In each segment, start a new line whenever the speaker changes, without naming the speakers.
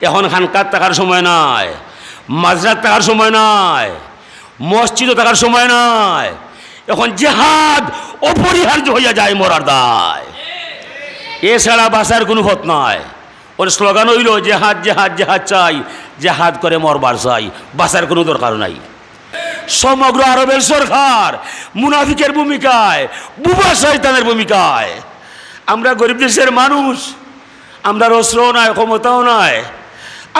এখন খানকার থাকার সময় নাই, মাদ্রাসার থাকার সময় নাই, মসজিদে থাকার সময় নাই। এখন জিহাদ অপরিহার্য হইয়া যায়, মরার দায়। এছাড়া বাঁচার কোনো পথ নাই। ওর স্লোগান হইল জেহাদ জেহাদ জেহাদ চাই, জেহাদ করে মরবার চাই, বাঁচার কোনো দরকার নাই। সমগ্র আরবের সরকার মুনাফিকের ভূমিকায়, বুবা শয়তানের ভূমিকায়। আমরা গরিব দেশের মানুষ, আমরা অস্ত্র নাই, ক্ষমতাও নাই,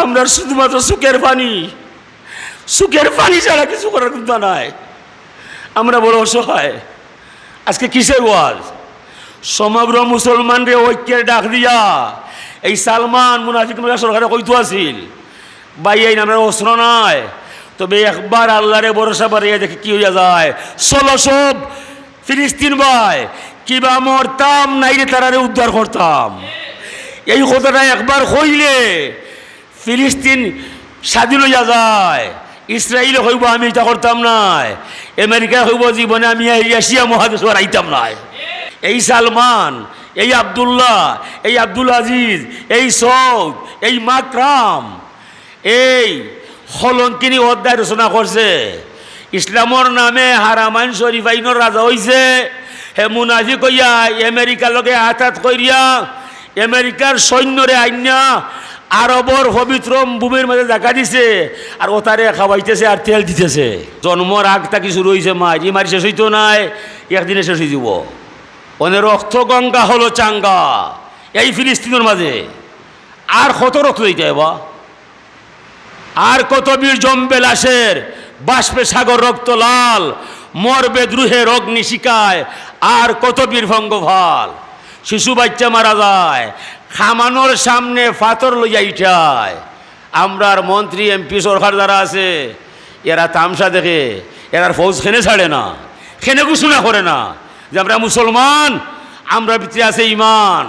আমরা শুধুমাত্র সুখের পানি, সুখের পানি ছাড়া কিছু করার কথা নাই। আমরা বড় অসহায়। আজকে কিসের ওয়াজ? সমগ্র মুসলমানরে ঐক্যের ডাক দিয়া এই সালমান মুনাফিক সরকারে কইতো আছিল, ভাই এই নামের অস্ত্র নাই, তবে একবার আল্লাহরে ভরসা বাড়িয়ে দেখে কি হইয়া যায়। চলো সব ফিলিস্তিন ভাই, কিবা মরতাম নাইরে তারারে উদ্ধার করতাম। এই কথাটা একবার কইলে ফিলিস্তিন স্বাধীন হইয়া যায়। ইসরায়েল হইব আমি এটা করতাম নাই, আমেরিকা হইব জীবনে আমি এশিয়া মহাদেশ আইতাম নাই। এই সালমান, এই আবদুল্লাহ, এই আব্দুল আজিজ, এই সৌদ, এই মাকরাম, এই হলঙ্কিনী অধ্যায় রচনা করছে। ইসলামর নামে হারামাইন শরীফ আইনের রাজা হইছে। হে মুনাফিক হইয়া আমেরিকার লগে হাত করিয়া আমেরিকার সৈন্যরে আইনা আরবর পবিত্র ভূমির মাঝে দেখা দিছে, আর ওতারে খাওয়াইতেছে আর তেল দিতেছে। জন্মর আগ থাকি শুরু হয়েছে মাছ, ই মারি শেষ হইতো নাই, একদিনে শেষ হয়ে যাব। ওদের রক্ত গঙ্গা হলো চাঙ্গা এই ফিলিস্তিনের মাঝে। আর কত রক্ত দিতে বা, আর কত বীর জমবে লাশের বাষ্পে সাগর রক্ত লাল, মরবে দ্রুহে অগ্নি শিকায়, আর কত বীর ভঙ্গ ভাল। শিশু বাচ্চা মারা যায়, খামানোর সামনে ফাতর লইয়া ইঠায়। আমরার মন্ত্রী এমপি সরকার যারা আছে, এরা তামসা দেখে, এরার ফৌজ খেনে ছাড়ে না, খেনে ঘোষণা করে না যে আমরা মুসলমান, আমরা ভিতরে আছে ইমান,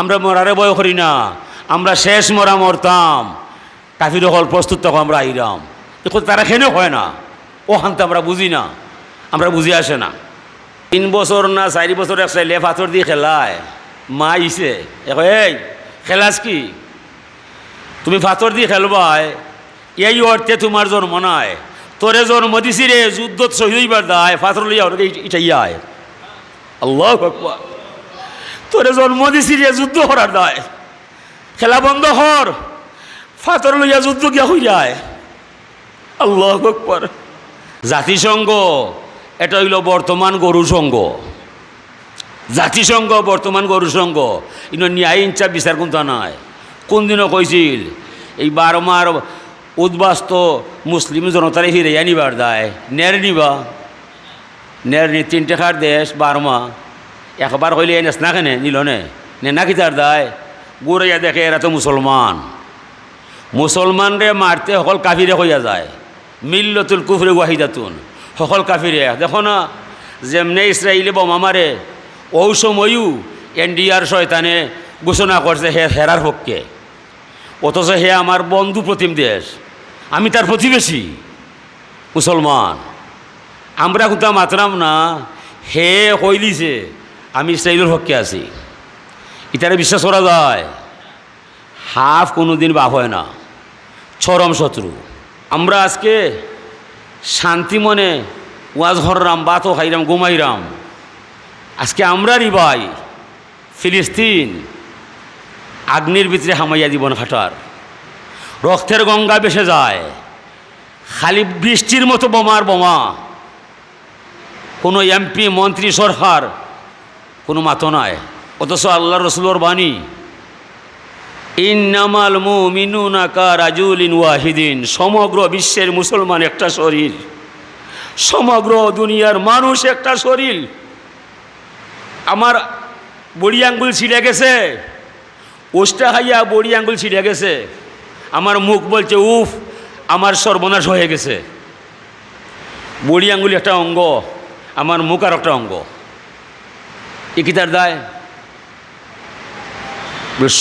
আমরা মরারে ভয় করি না, আমরা শেষ মরা মরতাম, কাফির হল প্রস্তুত তখন আমরা আইরাম। এখন তারা খেনে হয় না, ও হানতে আমরা বুঝি না, আমরা বুঝে আসে না। 3 বছর না 4 বছর এক চাইলে পাথর দিয়ে খেলায় মা ইসে, এই খেলাস কি তুমি পাথর দিয়ে খেলবাই, এই অর্থে তোমার জন্ম নাই, তোরে জন্ম দিছি রে যুদ্ধ শহীদ হইবার দায়, পাথর লইয়া ইটাইয়ায়। আল্লাহু আকবার। তোরে জন্ম দিছি রে যুদ্ধ করার দায়, খেলা বন্ধ কর, পাথর লইয়া যুদ্ধ গিয়া হই যায়। আল্লাহু আকবার। জাতিসংঘ এটা হইল বর্তমান গরু সংঘ। জাতিসংঘ বর্তমান গরু সংঘ, ইনো ন্যায় ইনসাফ বিচার কোনটা নাই। কোনদিনও কইছিল এই বারমার উদ্বাস্ত মুসলিম জনতারে ফিরে আনিবার দায়, নের নিবা, নের নি 3 টাকার দেশ বারমা, একবার কইলে এনেস না কেনে নিল নে নাকি তার দায়। গুড়াইয়া দেখে এরা তো মুসলমান, মুসলমানরে মারতে সকল কাফিরে হইয়া যায়। মিল্লতুল কুফরে ওয়াহিদাতুন, সকল কাফিরে। দেখো না যেমনে ইসরায়েলে বোমা মারে, ও সময়ও এনডিআর শয়তানে ঘোষণা করছে হে হেরার পক্ষে, অথচ হে আমার বন্ধু প্রতিম দেশ, আমি তার প্রতিবেশী মুসলমান। আমরা কোথাও মাতরাম না, হে কইলিছে আমি ইসরায়েলের পক্ষে আছি, ইতারে বিশ্বাস করা যায়? হাফ কোনোদিন বাপ হয় না, চরম শত্রু। আমরা আজকে শান্তি মনে ওয়াজ হররাম, বাতও খাইরাম, ঘুমাইরাম। আজকে আমরারই ভাই ফিলিস্তিন আগ্নির ভিতরে হামাইয়া জীবন খাটার, রক্তের গঙ্গা বেসে যায়, খালি বৃষ্টির মতো বোমার বোমা। কোনো এমপি মন্ত্রী সরকার কোনো মাতো নাই, অথচ আল্লাহ রসুলোর বাণী ইন্নামাল মুমিনুনা কারাজুলিন ওয়াহিদিন। সমগ্র বিশ্বের মুসলমান একটা শরীর, সমগ্র দুনিয়ার মানুষ একটা শরীর। আমার বড়ি আঙ্গুল ছিঁড়ে গেছে, ওষ্টা খাইয়া বড়ি আঙ্গুল ছিঁড়ে গেছে, আমার মুখ বলছে উফ আমার সর্বনাশ হয়ে গেছে। বড়ি আঙ্গুল একটা অঙ্গ, আমার মুখ আর একটা অঙ্গ, এ কি তার দায়?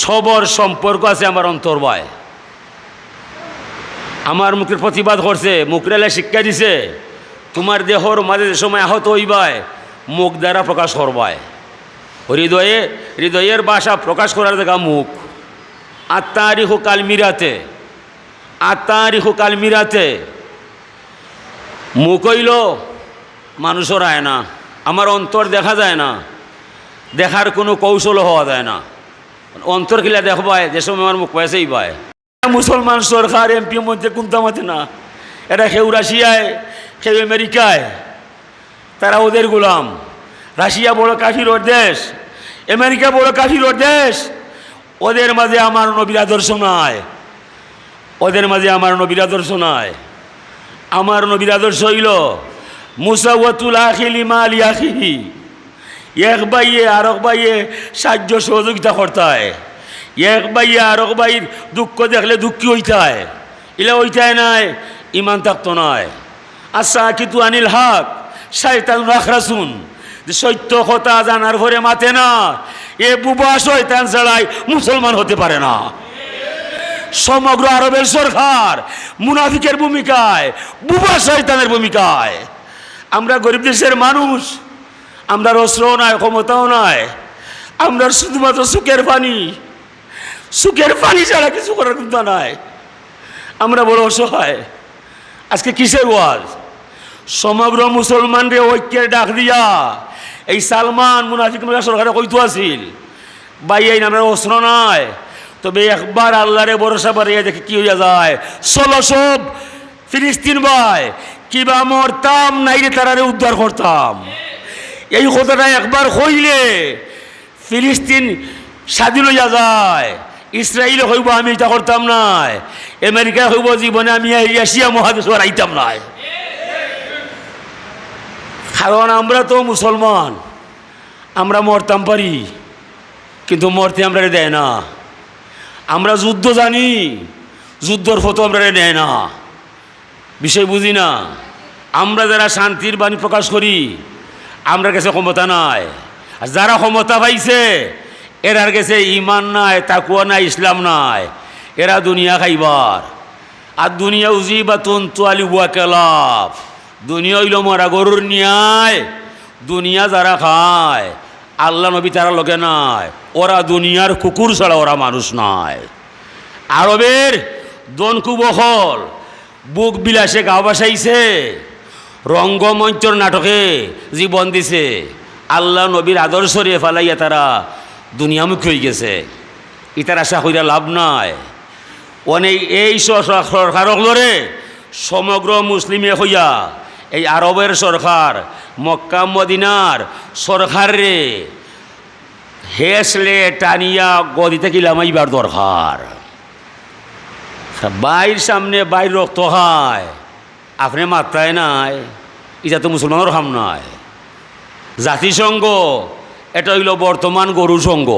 সবর সম্পর্ক আছে আমার অন্তর্বায়। আমার মুখের প্রতিবাদ করছে, মুখরেলা শিক্ষা দিছে, তোমার দেহর মাঝে যে সময় আহত হইবায় মুখ দ্বারা প্রকাশ করবায়। হৃদয়ের ভাষা প্রকাশ করার জায়গা মুখ। আত্মারিখু কাল মিরাতে, আত্মারিখু কাল মিরাতে। মুখ হইল মানুষের আয় না, আমার অন্তর দেখা যায় না, দেখার কোনো কৌশল হওয়া যায় না। অন্তর কিলা দেখবায় যে সময় আমার মুখ পয়সাই পায়। মুসলমান সরকার এমপি মধ্যে কুন্তামাতে না, এরা কেউ রাশিয়ায়, কেউ আমেরিকায়, তারা ওদের গোলাম। রাশিয়া বড় কাফির দেশ, আমেরিকা বড় কাফির দেশ। ওদের মাঝে আমার নবীর আদর্শ নাই, ওদের মাঝে আমার নবীর আদর্শ নাই। আমার নবীর আদর্শ হইল মুসাওয়াতুল আখি লিমা আলি আখিহি, এক ভাইয়ে আরেক ভাইয়ে সাহায্য সহযোগিতা করতে হয়, এক ভাইয়ে আরেক ভাইয়ের দুঃখ দেখলে দুঃখী হইতে হয়, ইলা হইতে নাই ইমান থাকতো নয়। আচ্ছা কিন্তু আনিল হক শয়তান রাখরাসুন, যে সত্য কথা জানার পরে মাতে না, এ বুবা শয়তান ছাড়াই মুসলমান হতে পারে না। সমগ্র আরবের সরকার মুনাফিকের ভূমিকায়, বুবা শয়তানের ভূমিকায়। আমরা গরিব দেশের মানুষ, আমরা অস্ত্রও নাই, ক্ষমতাও নাই, আমরা শুধুমাত্র সুখের পানি, সুখের পানি ছাড়া কিছু করার কথা নাই। আমরা বড় অসহায়। আজকে কিসের ওয়াজ? সমগ্র মুসলমানরে ঐক্যের ডাক দিয়া এই সালমান মুনাফিক সরকারে কইতো আছিল, ভাই এই নামের অস্ত্র নাই, তবে একবার আল্লাহরে ভরসা বাড়িয়ে দেখে কি হইয়া যায়। চলো সব ফিলিস্তিন ভাই, কিবা মরতাম নাইরে তারারে উদ্ধার করতাম। এই কথাটা একবার কইলে ফিলিস্তিন স্বাধীন হইয়া যায়। ইসরায়েল হইব আমি এটা করতাম নাই, আমেরিকা হইব জীবনে আমি এশিয়া মহাদেশ আইতাম নাই। কারণ আমরা তো মুসলমান, আমরা মরতাম পারি, কিন্তু মরতে আমরা দেয় না। আমরা যুদ্ধ জানি, যুদ্ধর ফটো আমরা নেয় না, বিষয় বুঝি না। আমরা যারা শান্তির বাণী প্রকাশ করি, আমরা কাছে ক্ষমতা নাই। আর যারা ক্ষমতা পাইছে এরার কাছে ইমান নাই, তাকুয়া নাই, ইসলাম নাই, এরা দুনিয়া খাইবার। আর দুনিয়া উজি বা তন্তুয়ালি বুয়া কেলাপ, দুনিয়া হইল মরা গরুর ন্যায়। দুনিয়া যারা খায় আল্লাহ নবী তারা লোকে নাই, ওরা দুনিয়ার কুকুর ছাড়া ওরা মানুষ নাই। আরবের দনকুবহল বুক বিলাসে গা বাসাইছে, রঙ্গমঞ্চর নাটকে জীবন দিছে, আল্লাহ নবীর আদর্শরে ফালাইয়া তারা দুনিয়ামুখী হয়ে গেছে। ইতার আশা কইরা লাভ নাই। অনেক এই সরকাররে সমগ্র মুসলিমে হইয়া এই আরবের সরকার, মক্কা মদিনার সরকারে হেসলে টানিয়া গদিতে কিলামাইবার দরকার। বাইর সামনে বাইর রক্ত হয়, আপনি মাত্রায় নাই, এটা তো মুসলমানের হাম নয়। জাতিসংঘ এটা হইল বর্তমান গরু সংঘ,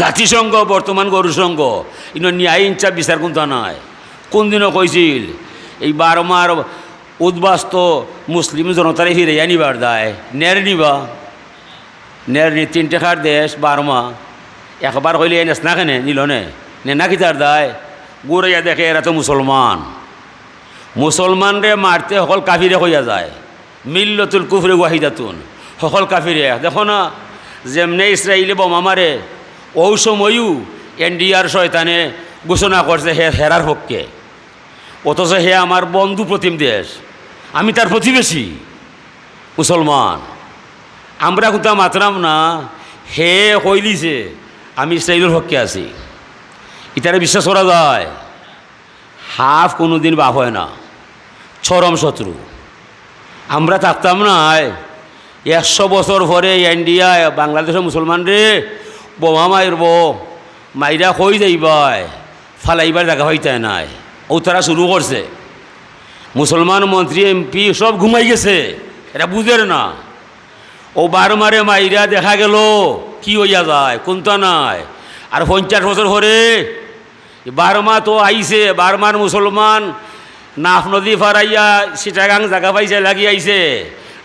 জাতিসংঘ বর্তমান গরু সংঘ। ইন ন্যায় ইনচাপ বিচার কোনটা নাই। কোন দিনও কইছিল এই বারমার উদ্বাস্ত মুসলিম জনতারে ফিরে নিবার দায়, নের নিবা নের নি 3 টাকার দেশ বারমা, একবার কইলে নেস না কেনে নিল নে না কি তার দায়। গুড়াইয়া দেখে এরা তো মুসলমান, মুসলমানরে মারতে সকল কাফিরে হইয়া যায়। মিল্লতুল কুফরে ওয়াহিদাতুন, সকল কাফিরে। দেখো না যেমনে ইসরায়েলি বোমা মারে, ওই সময়ও এনডিআর শয়তানে ঘোষণা করছে হে হেরার পক্ষে, অথচ হে আমার বন্ধু প্রতিম দেশ, আমি তার প্রতিবেশী মুসলমান। আমরা কিন্তু মাতরাম না, হে কইলিছে আমি ইসরায়েলের পক্ষে আছি। ইতারে বিশ্বাস করা যায়? হাফ কোনো দিন বাপ হয় না, চরম শত্রু। আমরা থাকতাম না 100 বছর পরে ইন্ডিয়া বাংলাদেশের মুসলমান রে বোমা মারব, মাইরা কই যাইবাই, ফালাইবার জায়গা হইতে নাই। ও তারা শুরু করছে। মুসলমান মন্ত্রী এমপি সব ঘুমাই গেছে, এটা বুঝের না। ও বারমারে মাইরা দেখা গেল কি হইয়া যায় কোনটা নাই। আর 50 বছর পরে বার্মা তো আইছে, বার্মার মুসলমান নাফ নদী ফারাইয়া চিটাগাং জায়গা পাইছে লাগি আইছে,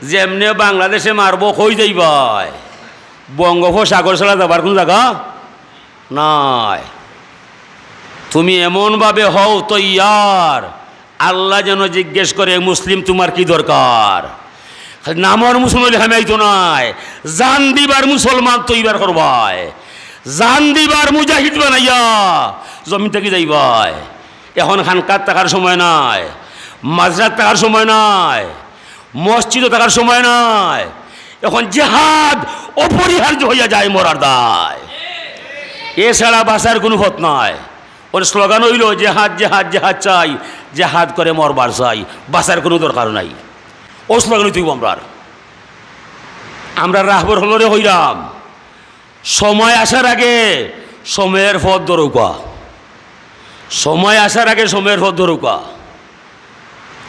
যেমনে বাংলাদেশে মারব কই যাইবাই, বঙ্গোপসাগর ছাড়া যাবার কোন জায়গা নাই। তুমি এমনভাবে হও তো ইয়ার, আল্লাহ যেন জিজ্ঞেস করে মুসলিম তোমার কি দরকার। নামর মুসলমান লেখা আইতো নাই, জান দিবার মুসলমান তো ইবার করবাই। জান দিবার মুজাহিদ বানাইয়া জমিন থেকে যাইবাই। এখন খানকার থাকার সময় নাই, মাদ্রাসার থাকার সময় নাই, মসজিদে থাকার সময় নাই। এখন জেহাদ অপরিহার্য হইয়া যায় মরার দায়। এছাড়া বাঁচার কোনো পথ নাই। ওর স্লোগান হইল জেহাদ জেহাদ জেহাদ চাই, জেহাদ করে মরবার চাই, বাঁচার কোনো দরকার নাই। ও স্লোগান তুই আমরা রাহবর হলরে হইলাম। সময় আসার আগে সময়ের পথ ধরৌকা, সময় আসার আগে সময়ের পথ ধরৌকা।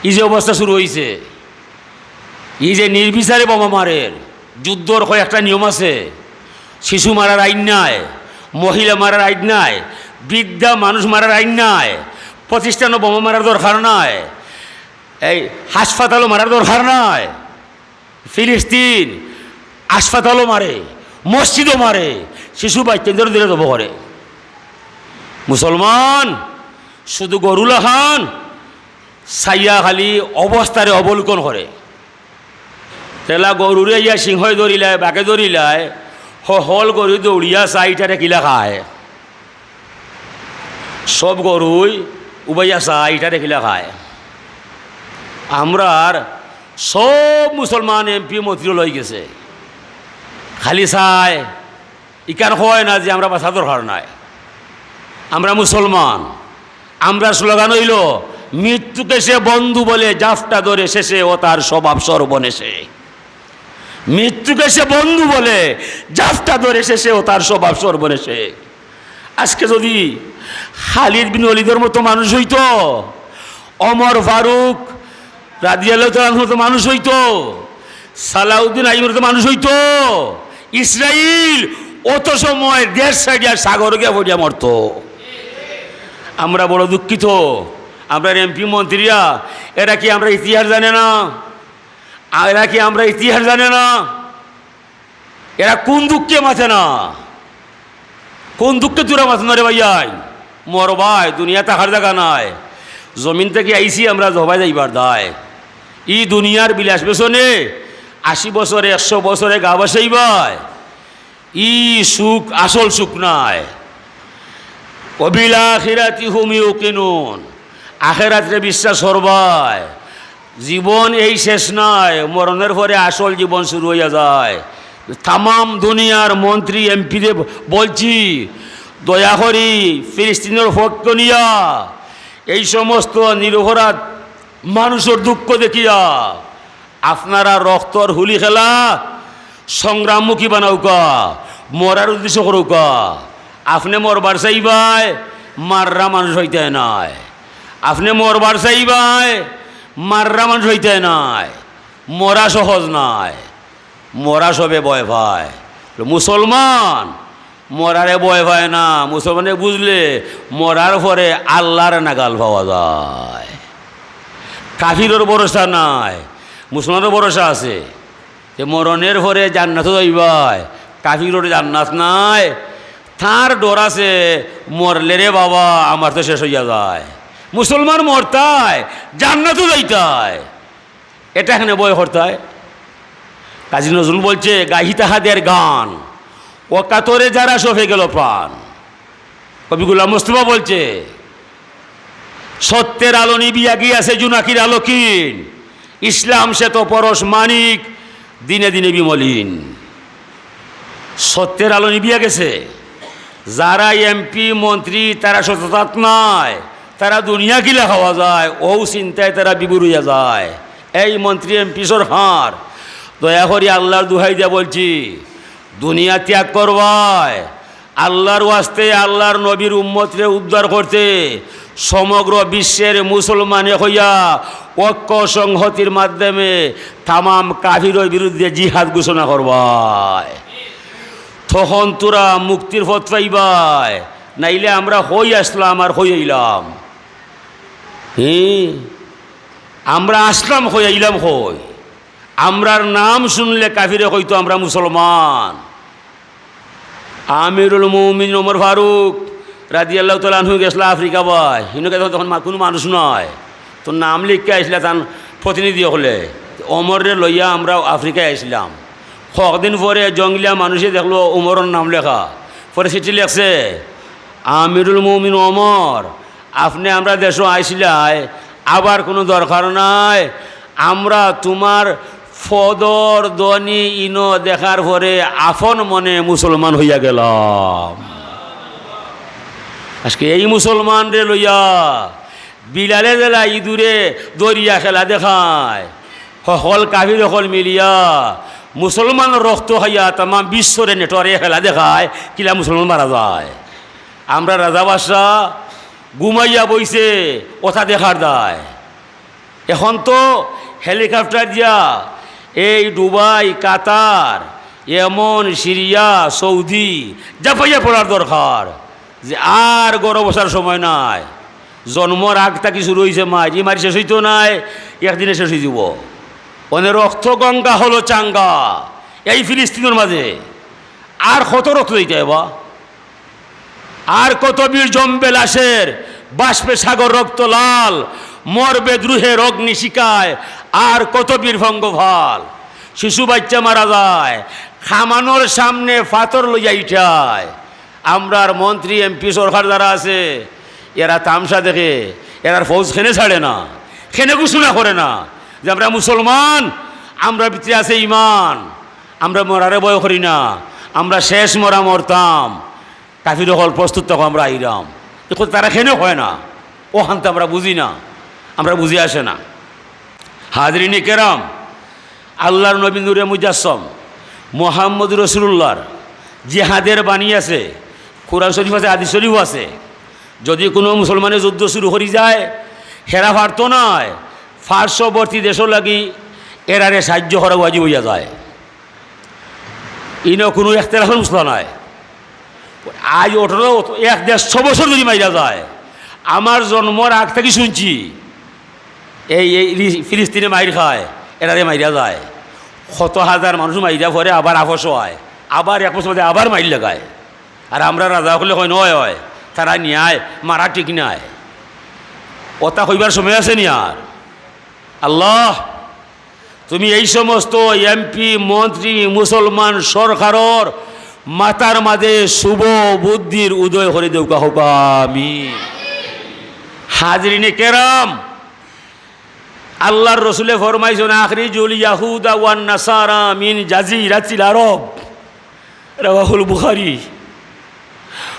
এই যে অবস্থা শুরু হয়েছে, এই যে নির্বিচারে বোমা মারের যুদ্ধর কয়েকটা নিয়ম আছে। শিশু মারার আইন নাই, মহিলা মারার আইন নাই, বৃদ্ধা মানুষ মারার আইন নাই, প্রতিষ্ঠানও বোমা মারার দরকার নাই, এই হাসপাতালও মারার দরকার নাই। ফিলিস্তিন হাসপাতালও মারে, মসজিদও মারে, শিশু বাচ্চাদের দিলে দেবো করে। মুসলমান শুধু গরুলা খান সাইয়া খালি অবস্থারে অবলোকন করে। তেলা গরুরে ইয়া সিংহই ধরিলায়, বাঘে ধরিলায়, হল গরু দৌড়িয়া চাইটারে কিলা খায়। সব গরুই উবাইয়া চাইটারে কিলা খায়। আমরার সব মুসলমান এমপি মন্ত্রী লই গেছে, খালি চাই ইকান হয় না যে আমরা বাঁচা দরকার নাই। আমরা মুসলমান, আমরা স্লোগান হইল মৃত্যুকে সে বন্ধু বলে জাফটা ধরে শেষে ও তার স্বভাব সর্বনেশে। মৃত্যুকে সে বন্ধু বলে জাফটা ধরে শেষে ও তার স্বভাব সর্বনেশে। আজকে যদি খালিদ বিন ওয়ালিদের মতো মানুষ হইতো, ওমর ফারুক রাদিয়াল্লাহু তাআলার মতো মানুষ হইতো, সালাউদ্দিন আইয়ুবের মতো মানুষ হইতো, ইসরাইল অত সময় দেশ সাইডিয়া সাগর গিয়া পড়িয়া মরত। আমরা বড় দুঃখিত। আমরা এমপি মন্ত্রীরা এরা কি আমরা ইতিহাস জানে না? এরা কি আমরা ইতিহাস জানে না? এরা কোন দুঃখে মাথে না? কোন দুঃখে তোরা মাথে না রে ভাইয়াই? মর ভাই, দুনিয়া থাকার জায়গা নাই। জমিন থেকে আইসি আমরা জবাই যাইবার দায়। ই দুনিয়ার বিলাস পেছনে 80 বছরে 100 বছরে গা বাসাইবাই। ই সুখ আসল সুখ নাই। অবিলাখিরাতি হুম ইউকিনুন, আখেরাতে বিশ্বাস করবাই। জীবন এই শেষ নয়, মরণের পরে আসল জীবন শুরু হইয়া যায়। তামাম দুনিয়ার মন্ত্রী এমপিদের বলছি, দয়া করি ফিলিস্তিনের পক্ষ নিয়া এই সমস্ত নিরপরাধ মানুষের দুঃখ দেখিয়া আপনারা রক্তর হুলি খেলা সংগ্রামমুখী বানাউকা, মরার উদ্দেশ্য করুকা। আপনি মরবার চাইবাই, মাররা মানুষ হইতে নাই। আপনি মরবার চাইবাই, মাররা মানুষ হইতে নাই। মরা সহজ নাই, মরা সবে ভয় পায়। মুসলমান মরারে ভয় পায় না। মুসলমানে বুঝলে মরার পরে আল্লাহর নাগাল পাওয়া যায়। কাফিরের ভরসা নাই, মুসলমানের ভরসা আছে। মরণের পরে জান্নাত যাইবাই, কাফিরের জান্নাত নাই। তার ডর আছে মরলে রে বাবা আমার তো শেষ হইয়া যায়। মুসলমান মরতায়, জান্নাতও যাইতায়, এটা এখানে বয় করতায়। কাজী নজরুল বলছে, গাহি তাহাদের গান ও কাতরে যারা সফে গেল প্রাণ। কবি গোলাম মুস্তাফা বলছে, সত্যের আলো নিবিয়া গিয়াছে জুনাকির আলোকিন, ইসলাম সে তো পরশ মানিক দিনে দিনে বিমলিন। সত্যের আলো নিবিয়া গেছে। যারা এমপি মন্ত্রী তারা সততাৎ নাই, তারা দুনিয়া কিলা খাওয়া যায় ও চিন্তায় তারা বিবুর হইয়া যায়। এই মন্ত্রী এমপি সরকার দয়া করি আল্লাহর দুহাই দিয়া বলছি, দুনিয়া ত্যাগ করবায় আল্লাহর ওয়াস্তে, আল্লাহর নবীর উম্মতরে উদ্ধার করতে সমগ্র বিশ্বের মুসলমানে হইয়া ঐক্য সংহতির মাধ্যমে তামাম কাফিরের বিরুদ্ধে জিহাদ ঘোষণা করবায়। তখন তোরা মুক্তির পথ পাইবাই। নাইলে আমরা হই আসলাম আর হইলাম। আমরা আসলাম হইলাম হই। আমরার নাম শুনলে কাফিরে হইতো আমরা মুসলমান। আমিরুল মুমিনিন ওমর ফারুক রাদিয়াল্লাহু তাআলা আনহু গেছিল আফ্রিকা ভাই। হিনকে তখন কোনো মানুষ নয়, তো নাম লিখে আসলে তার প্রতিনিধি হলে ওমরে লইয়া আমরা আফ্রিকায় আসলাম। কদিন পরে জঙ্গলিয়া মানুষে দেখলো ওমরের নাম লেখা, পরে চিঠি লেখছে, আমিরুল মুমিন ওমর, আপনি আমরা দেশও আইসিলাই, আবার কোনো দরকার নাই, আমরা তোমার ফদর দনি ইনো দেখার পরে আফন মনে মুসলমান হইয়া গেলাম। আজকে এই মুসলমান রে লইয়া বিলালে জেলা ইঁদুরে দরিয়া খেলা দেখায়, হল কাফির হল মিলিয়া মুসলমান রক্ত হইয়া তাম বিশ্বরে নেটওয়ারে খেলা দেখায়, কিলা মুসলমান মারা যায়। আমরা রাজা বাদশাহ ঘুমাইয়া বইছে ওথা দেখার দায়। এখন তো হেলিকপ্টার দিয়া এই দুবাই, কাতার, ইয়েমন, সিরিয়া, সৌদি জাপাইয়া পড়ার দরকার, যে আর গড় বসার সময় নাই। জন্মর আগ থাকি শুরু হয়েছে মাছ, ই মারি শেষ হইতো নাই, একদিনে শেষ হয়ে যাব। অনেক রক্ত গঙ্গা হলো চাঙ্গা এই ফিলিস্তিনের মাঝে। আর কত রক্ত দিতে বা, আর কত বীর জম্বে লাশের বাষ্পে সাগর রক্ত লাল, মরবে দ্রুহে অগ্নি শিকায়, আর কত বীর ভঙ্গ ভাল। শিশু বাচ্চা মারা যায়, খামানোর সামনে ফাতর লইয়া ইঠায়। আমরার মন্ত্রী এমপি সরকার যারা আছে, এরা তামসা দেখে, এরার ফৌজ খেনে ছাড়ে না, খেনে ঘোষণা করে না যে আমরা মুসলমান, আমরা ভিতরে আছে ইমান, আমরা মরারে ভয় করি না, আমরা শেষ মরা মরতাম, কাফির হল প্রস্তুত তখন আমরা আইরাম। এখন তারা খেনে হয় না, ও হানতে আমরা বুঝি না, আমরা বুঝে আসে না। হাজরিনে কেরাম, আল্লাহর নবী নূরে মুজাসসম মুহাম্মদ রাসূলুল্লাহর জিহাদের বাণী আছে, কুরআন শরীফ আছে, হাদিস শরীফ আছে। যদি কোনো মুসলমানের যুদ্ধ শুরু করি যায়, হেরা পারত নয়, পার্শ্ববর্তী দেশও লাগি এরারে সাহায্য করা ওয়াজিব হইয়া যায়। ইনো কোনো একতলাফের মশলা নয়। আজ 150 বছর যদি মাইরা যায়, আমার জন্মর আগ থেকে শুনছি এই ফিলিস্তিনে মাইর খায়, এরারে মাইরা যায়, কত হাজার মানুষ মাইরা পরে আবার আপস হয়, আবার এক বছর মধ্যে আবার মাইর লাগায়। আর আমরা রাজা হলে হয় নয়, হয় তারা নিয়ায় মারা ঠিক নাই, ওটা কইবার সময় আছে নি আর। আল্লাহ, তুমি এই সমস্ত এমপি মন্ত্রী মুসলমান সরকারের মাথার মাঝে শুভ বুদ্ধির উদয় করে দেউকা হোকা আমিন। হাজরিনে কেরাম, আল্লাহর রসুলে ফরমাইছেন, আখরিজুল ইয়াহুদা ওয়ান নাসারা মিন জাজিরাতিল আরব, রাওয়াহুল বুখারী।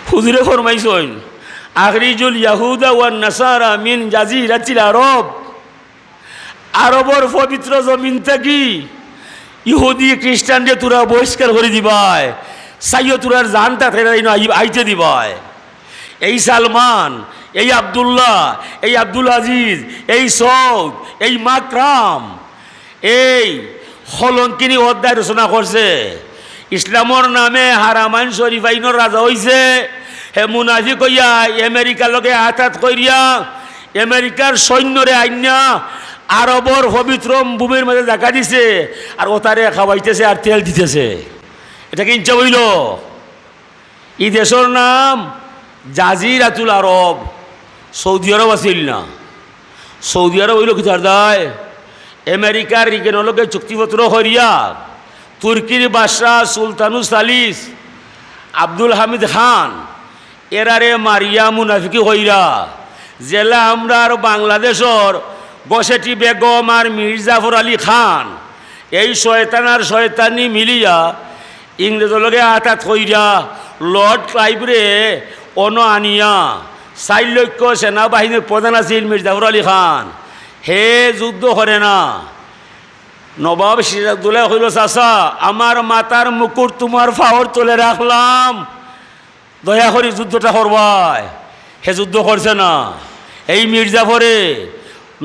হুজুরে ফরমাইছেন, আখরিজুল ইয়াহুদা ওয়ান নাসারা মিন জাজিরাতিল আরব, আরবর পবিত্র জমিন থাকি ইহুদি খ্রিস্টানকে তোরা বহিষ্কার করে দিবায়, সাইয় তোরার জানটা ফেরাই আইতে দিবায়। এই সালমান, এই আবদুল্লাহ, এই আব্দুল আজিজ, এই সৌদ, এই মাকরাম, এই হলঙ্কিনী অধ্যায় রচনা করছে। ইসলামর নামে হারামাইন শরীফ আইনের রাজা হইছে, হে মুনাফিক হইয়া আমেরিকার লগে আঘাত করিয়া আমেরিকার সৈন্যরে আইনা আরবর পবিত্র ভূমির মাঝে দেখা দিছে, আর ওতারে খাওয়াইতেছে আর তেল দিতেছে। এটা কি ইচ্ছা হইল? এই দেশের নাম জাজিরাতুল আরব, সৌদি আরব আছিল না। সৌদি আরব হইল কি তার দায়? আমেরিকার রিগেনলকে চুক্তিপত্র করিয়া তুর্কির বাদশাহ সুলতানুস সালিস আব্দুল হামিদ খান এরারে মারিয়া মুনাফিকি হইরা জেলা আমরা আর বাংলাদেশর বসেটি বেগম আর মির্জাফর আলী খান এই শয়তান আর শয়তানি মিলিয়া ইংরেজের লগে আঘাত কইরা লর্ড ক্লাইভরে আনিয়া 4 লক্ষ সেনাবাহিনীর প্রধান আছিল মির্জাফর আলী খান। হে যুদ্ধ করে না। নবাব সিরাজউদ্দৌলা কইল, চাচা আমার মাতার মুকুট তোমার ফাওয়ার তুলে রাখলাম, দয়া করে যুদ্ধটা করবাই। হে যুদ্ধ করছে না। এই মির্জাফরে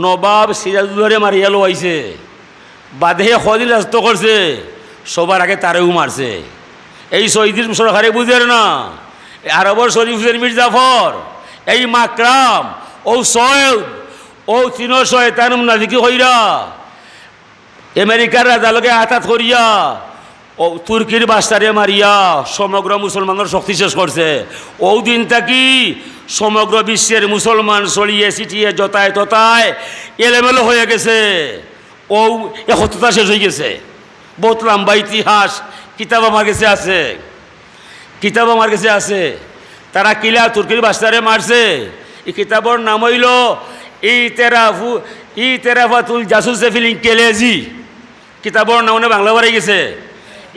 নবাব সিরাজউদ্দৌলারে মারিয়া লোয়াইছে, বাদে কদিন রাজত্ব করছে, সবার আগে তারেও মারছে। এই শহীদ সরকারে বুঝের না, আরবর শরীফ হুসেন মির্জাফর, এই মাকরাম, ও সৈয়দ, ও 3 শয়তান মুনাফিকি হইরা আমেরিকার রাজালকে আঘাত করিয়া ও তুর্কির বাদশারে মারিয়া সমগ্র মুসলমানের শক্তি শেষ করছে। ও দিন থাকি সমগ্র বিশ্বের মুসলমান ছড়িয়ে ছিটিয়ে যতায় ততায় এলোমেলো হয়ে গেছে। ও একতা শেষ হয়ে গেছে। বহুত লম্বা ইতিহাস কিতাব আমার কাছে আছে। কিতাব আমার কাছে আছে, তারা কিলা তুর্কির বাস্তারে মারছে। এই কিতাবর নাম হইল ইতেরাফাতুল জাসুসে ফিল ইনকেলেজি। কিতাবর নাম বাংলা বাড়ি গেছে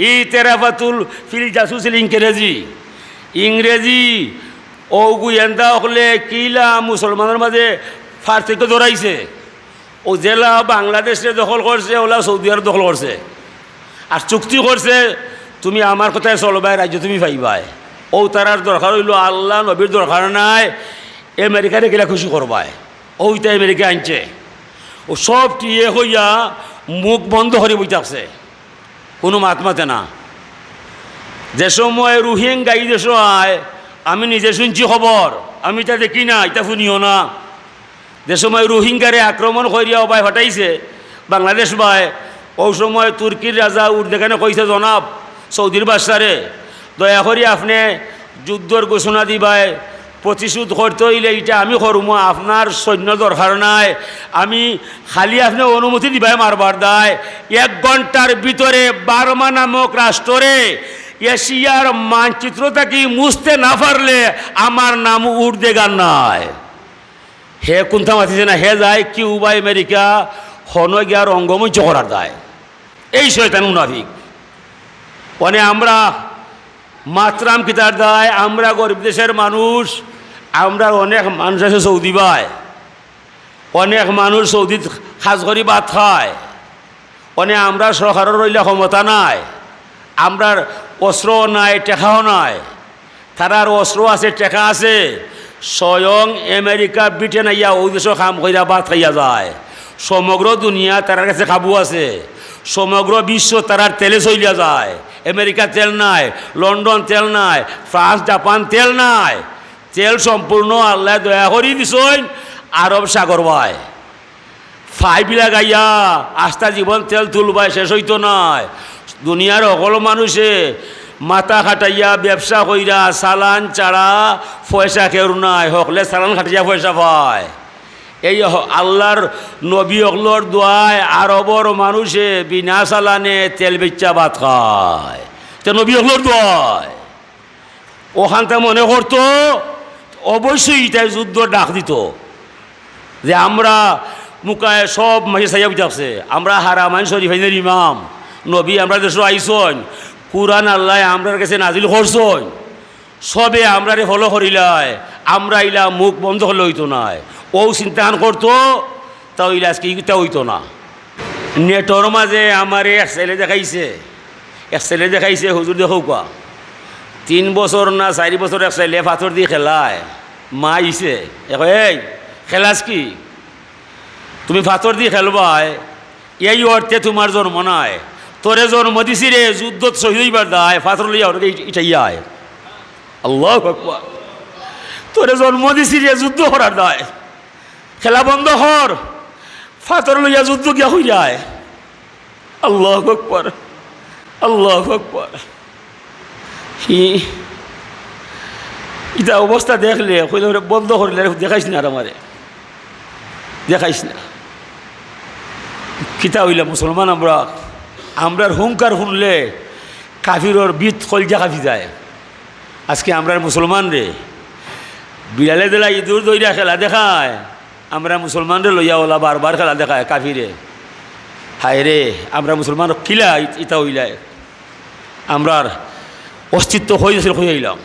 ইতেরাফাতুল ফিল জাসুসিল ইনকেলেজি। ইংরেজি ও গুয়েন্দা হলে কিলা মুসলমানের মাঝে পার্থক্য ধরাইছে। ও জেলা বাংলাদেশে দখল করছে, ওলা সৌদি আরব দখল করছে, আর চুক্তি করছে তুমি আমার কথায় চলবাই, রাজ্য তুমি পাইবাই। ও তারার দরকার হইল আল্লাহ নবীর দরকার নাই, আমেরিকারে গেলে খুশি করবায়। ওইটা আমেরিকা আনছে। ও সব টিয়ে হইয়া মুখ বন্ধ করে বইতে আসছে, কোনো মাত মাতে না। যে সময় রোহিঙ্গা এই দেশ আয়, আমি নিজে শুনছি খবর, আমি তা দেখি না, এটা শুনিও না। যে সময় রোহিঙ্গারে আক্রমণ করিয়া অবায় হটাইছে বাংলাদেশ বায়, ওই সময় তুর্কির রাজা উর্দেখানে কইছে জনাব সৌদির বাদশারে, দয়া করি আপনি যুদ্ধর ঘোষণা দিবাই, প্রতিশোধ করতে হইলে এটা আমি করবো, আপনার সৈন্য দরকার নাই, আমি খালি আপনি অনুমতি দিবাই মারবার দায়। 1 ঘন্টার ভিতরে বার্মা নামক রাষ্ট্রে এশিয়ার মানচিত্র থাকি মুছতে না পারলে আমার নাম উর্দেগান নাই। হে কোনটা মাতিছে না, হে যায় কিউবা আমেরিকা হন গিয়ার অঙ্গমঞ্চ করার দায়। এই শয়তান মুনাফিক। মানে আমরা মাতরাম কিতার দায়, আমরা গরিব দেশের মানুষ, আমরা অনেক মানুষ আছে সৌদি ভাই, অনেক মানুষ সৌদিত খাস করি ভাত খায়, অনেক আমরা সরকারের রইলে ক্ষমতা নাই, আমরার অস্ত্র নাই, টেকাও নাই, তারার অস্ত্র আছে, টেকা আছে। স্বয়ং আমেরিকা ব্রিটেন আইয়া ওই দেশও কাম কইরা ভাত খাইয়া যায়। সমগ্র দুনিয়া তারার কাছে কাবু আছে, সমগ্র বিশ্ব তারার তেলে চলিয়া যায়। আমেরিকা তেল নাই, লন্ডন তেল নাই, ফ্রান্স জাপান তেল নাই, তেল সম্পূর্ণ আল্লাহ দয়া করি দিছইন আরব সাগর ভাই। ফাইবিলা গাইয়া আস্থা জীবন তেল তুলবাই শেষ হইতো নাই। দুনিয়ার সকল মানুষে মাথা খাটাইয়া ব্যবসা কইরা চালান ছাড়া পয়সা কেউ নাই, হকলে চালান খাটাইয়া পয়সা পায়। এই আল্লাহর নবী অগলোর দোয়ায় আরবর মানুষে বিনা চালানে তেল বেচা ভাত খায়। তো নবী অগলোর দোয়ায় ওখানটা মনে করতো অবশ্যই এটাই যুদ্ধ ডাক দিত, যে আমরা মুখায় সব মাঝে সাইয়া বুঝাচ্ছে, আমরা হারামাইন শরীফাইনের ইমাম নবী আমরা দেশ আইসন, কুরআন আল্লাহ আমরার কাছে নাজিল করছন, সবে আমরারে ফলো করিলায়, আমরা ইলা মুখ বন্ধ করলে হইতো নাই। ও চিন্তান করতো, তাও ইলা আজকে ইটা হইতো না। নেটর মাঝে আমার এক ছেলে দেখাইছে, হুজুর দেখো কা 3 বছর না 4 বছর এক ছেলে পাথর দিয়ে খেলায়, মা আইছে এই খেলাস কি, তুমি পাথর দিয়ে খেলবাই, এই অর্থে তোমার জন্ম নাই, তোরে জন্ম দিছি রে যুদ্ধত শহীদ হইবার দায়, পাথর লইয়া ইটাইয়ায়। আল্লাহু আকবার। তোরে জন্ম দিছি রে যুদ্ধ করার দায়, খেলা বন্ধ কর, পাথর লইয়া যুদ্ধ গিয়া হই যায়। আল্লাহু আকবার, আল্লাহু আকবার। এটা অবস্থা দেখলে বন্ধ করলে দেখাইস না, আর আমারে দেখাইস না। কিতা হইলা মুসলমান আমরার হুঙ্কার শুনলে কাফিরর বিত কলজা কাফি যায়। আজকে আমরার মুসলমান রে বিড়ালে দিলা ইঁদুর দইরা খেলা দেখায়, আমরা মুসলমান রে লইয়া ওলা বারবার খেলা দেখায় কাফিরে। হায় রে, আমরা মুসলমান কিলা ইতা হইলায় আমরার অস্তিত্ব হইলাম।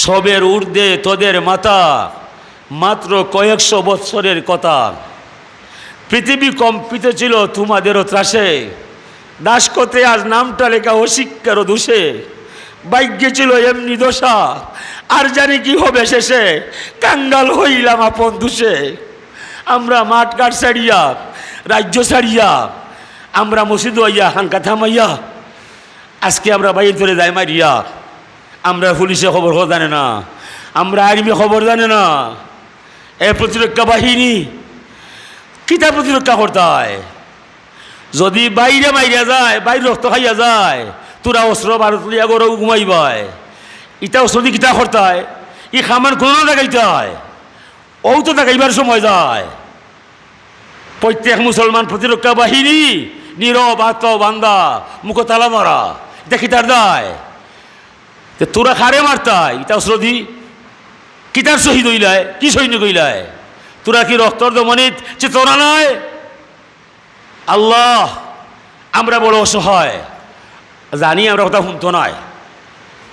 সবের ঊর্ধ্বে তোদের মাথা, মাত্র কয়েকশো বৎসরের কথা। পৃথিবী কম্পিত ছিল তোমাদেরও ত্রাসে, দাসকতে আজ নামটা লেখা অশিক্ষার দোষে। ভাগ্যে ছিল এমনি দশা, আর জানি কি হবে শেষে, কাঙ্গাল হইলাম আপন দোষে। আমরা মাঠ ঘাট ছাড়িয়া, রাজ্য ছাড়িয়া, আমরা মসজিদ হইয়া হাঙ্কা থামাইয়া, আজকে আমরা বাইরে ধরে যাই মারিয়া। আমরা পুলিশে খবর জানে না, আমরা আর্মি খবর জানে না। এ প্রতিরক্ষা বাহিনী কিতা প্রতিরক্ষা করতে হয়? যদি বাইরে মাইরা যায়, বাইরে রক্ত খাইয়া যায়, তোরা অস্ত্র ভারত লিয়া গরু ঘুমাইবাই, ইটা অস্ত্র দিয়ে কিতা করতে হয়? ই খামান কোনো দেখাইতে হয়, ও তো দেখাইবার সময় যায়। প্রত্যেক মুসলমান প্রতিরক্ষা বাহিনী নীরব আত্ম বান্দা মুখ তালা মারা, এটা কিতার দায়। তে তোরা খারে মারতাই ইটা শ্রদ্ধি কিতার শহীদ হইলায় কি সৈনিক হইলায় তোরা কি রক্তর দমনিত চেতনা নয় আল্লাহ আমরা বড় অসহায় জানি আমরা কথা শুনতো নয়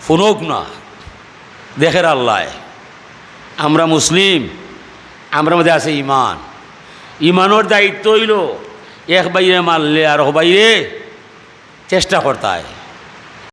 শুনুক না দেখের আল্লাহ আমরা মুসলিম আমরা মধ্যে আছে ইমান ইমানোর দায়িত্ব হইল এক বাইরে মারলে আর বাইরে চেষ্টা করতায়